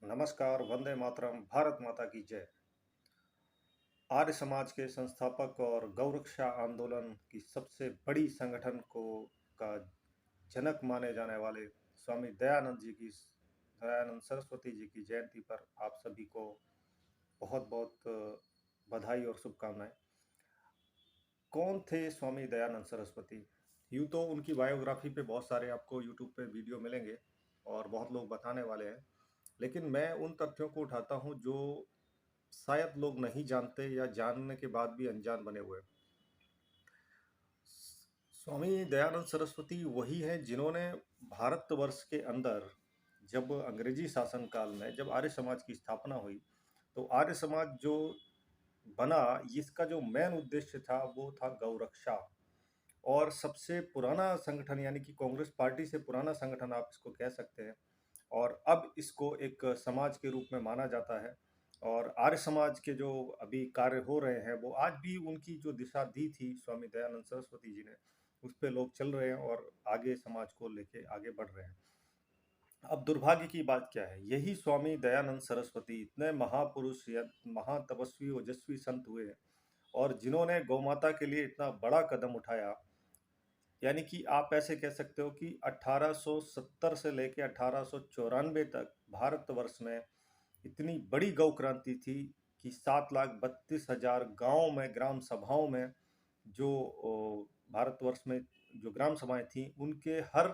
नमस्कार, वंदे मातरम, भारत माता की जय। आर्य समाज के संस्थापक और गौरक्षा आंदोलन की सबसे बड़ी संगठन को का जनक माने जाने वाले स्वामी दयानंद सरस्वती जी की जयंती पर आप सभी को बहुत बहुत बधाई और शुभकामनाएं। कौन थे स्वामी दयानंद सरस्वती? यूँ तो उनकी बायोग्राफी पे बहुत सारे आपको यूट्यूब पे वीडियो मिलेंगे और बहुत लोग बताने वाले हैं, लेकिन मैं उन तथ्यों को उठाता हूँ जो शायद लोग नहीं जानते या जानने के बाद भी अनजान बने हुए हैं। स्वामी दयानंद सरस्वती वही हैं जिन्होंने भारतवर्ष के अंदर जब अंग्रेजी शासन काल में जब आर्य समाज की स्थापना हुई, तो आर्य समाज जो बना, इसका जो मेन उद्देश्य था वो था गौरक्षा। और सबसे पुराना संगठन यानी कि कांग्रेस पार्टी से पुराना संगठन आप इसको कह सकते हैं, और अब इसको एक समाज के रूप में माना जाता है। और आर्य समाज के जो अभी कार्य हो रहे हैं वो आज भी उनकी जो दिशा दी थी स्वामी दयानंद सरस्वती जी ने, उस पे लोग चल रहे हैं और आगे समाज को लेके आगे बढ़ रहे हैं। अब दुर्भाग्य की बात क्या है, यही स्वामी दयानंद सरस्वती इतने महापुरुष या महातपस्वी ओजस्वी संत हुए और जिन्होंने गौमाता के लिए इतना बड़ा कदम उठाया। यानी कि आप ऐसे कह सकते हो कि 1870 से लेकर 1894 तक भारतवर्ष में इतनी बड़ी गौ क्रांति थी कि 7,32,000 गाँव में ग्राम सभाओं में जो भारतवर्ष में जो ग्राम सभाएं थी, उनके हर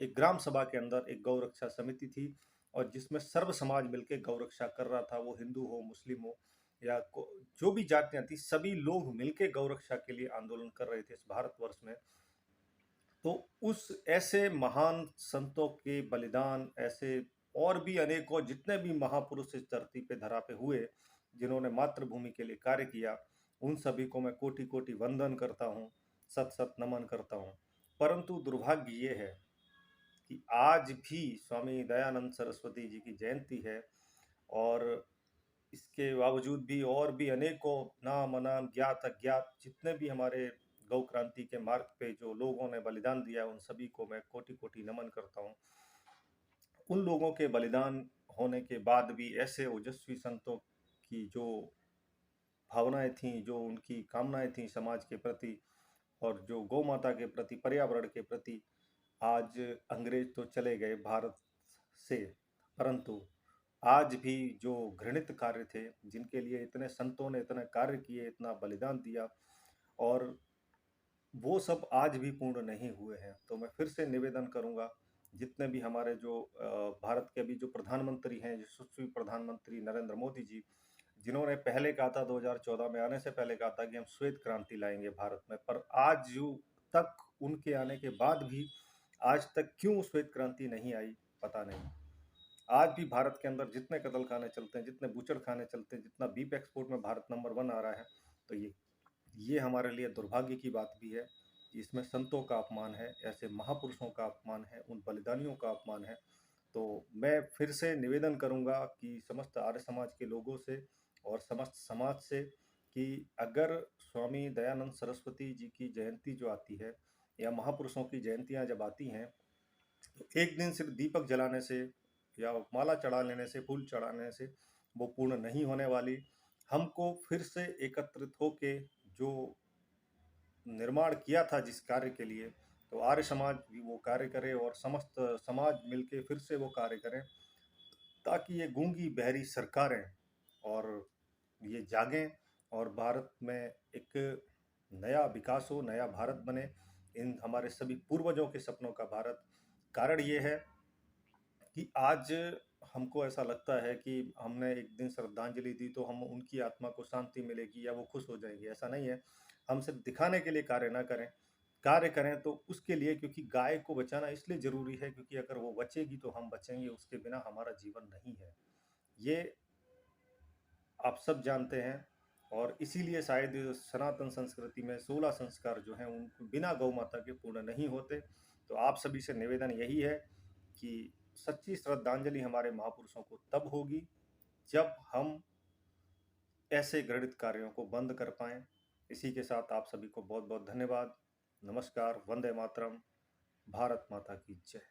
एक ग्राम सभा के अंदर एक गौ रक्षा समिति थी, और जिसमें सर्व समाज मिलकर गौ रक्षा कर रहा था। वो हिंदू हो, मुस्लिम हो या जो भी जातियां थी, सभी लोग मिलकर गौ रक्षा के लिए आंदोलन कर रहे थे इस भारतवर्ष में। तो उस ऐसे महान संतों के बलिदान, ऐसे और भी अनेकों जितने भी महापुरुष इस धरती पे धरा पे हुए, जिन्होंने मातृभूमि के लिए कार्य किया, उन सभी को मैं कोटि कोटि वंदन करता हूँ, सत सत नमन करता हूँ। परंतु दुर्भाग्य ये है कि आज भी स्वामी दयानंद सरस्वती जी की जयंती है, और इसके बावजूद भी और भी अनेकों नाम अनाम ज्ञात अज्ञात जितने भी हमारे गौ क्रांति के मार्ग पे जो लोगों ने बलिदान दिया, उन सभी को मैं कोटि कोटि नमन करता हूँ। उन लोगों के बलिदान होने के बाद भी ऐसे ओजस्वी संतों की जो भावनाएं थीं, जो उनकी कामनाएं थीं समाज के प्रति और जो गौ माता के प्रति, पर्यावरण के प्रति, आज अंग्रेज तो चले गए भारत से, परंतु आज भी जो घृणित कार्य थे, जिनके लिए इतने संतों ने इतने कार्य किए, इतना बलिदान दिया, और वो सब आज भी पूर्ण नहीं हुए हैं। तो मैं फिर से निवेदन करूंगा, जितने भी हमारे जो भारत के अभी जो प्रधानमंत्री हैं, यशस्वी प्रधानमंत्री नरेंद्र मोदी जी, जिन्होंने पहले कहा था 2014 में आने से पहले कहा था कि हम श्वेत क्रांति लाएंगे भारत में, पर आज तक उनके आने के बाद भी आज तक क्यों श्वेत क्रांति नहीं आई, पता नहीं। आज भी भारत के अंदर जितने कत्ल खाने चलते हैं, जितने बूचड़ खाने चलते हैं, जितना बीफ एक्सपोर्ट में भारत नंबर 1 आ रहा है, तो ये हमारे लिए दुर्भाग्य की बात भी है कि इसमें संतों का अपमान है, ऐसे महापुरुषों का अपमान है, उन बलिदानियों का अपमान है। तो मैं फिर से निवेदन करूंगा कि समस्त आर्य समाज के लोगों से और समस्त समाज से कि अगर स्वामी दयानंद सरस्वती जी की जयंती जो आती है, या महापुरुषों की जयंतियां जब आती हैं, तो एक दिन सिर्फ दीपक जलाने से या माला चढ़ा लेने से, फूल चढ़ाने से वो पूर्ण नहीं होने वाली। हमको फिर से एकत्रित होके जो निर्माण किया था जिस कार्य के लिए, तो आर्य समाज भी वो कार्य करे और समस्त समाज मिलके फिर से वो कार्य करें, ताकि ये गूंगी बहरी सरकारें और ये जागें और भारत में एक नया विकास हो, नया भारत बने, इन हमारे सभी पूर्वजों के सपनों का भारत। कारण ये है कि आज हमको ऐसा लगता है कि हमने एक दिन श्रद्धांजलि दी तो हम उनकी आत्मा को शांति मिलेगी या वो खुश हो जाएंगे, ऐसा नहीं है। हम सिर्फ दिखाने के लिए कार्य ना करें, कार्य करें तो उसके लिए, क्योंकि गाय को बचाना इसलिए ज़रूरी है क्योंकि अगर वो बचेगी तो हम बचेंगे, उसके बिना हमारा जीवन नहीं है। ये आप सब जानते हैं, और इसीलिए शायद सनातन संस्कृति में 16 संस्कार जो हैं उनको बिना गौ माता के पूर्ण नहीं होते। तो आप सभी से निवेदन यही है कि सच्ची श्रद्धांजलि हमारे महापुरुषों को तब होगी जब हम ऐसे घृणित कार्यों को बंद कर पाएं। इसी के साथ आप सभी को बहुत बहुत धन्यवाद। नमस्कार, वंदे मातरम, भारत माता की जय।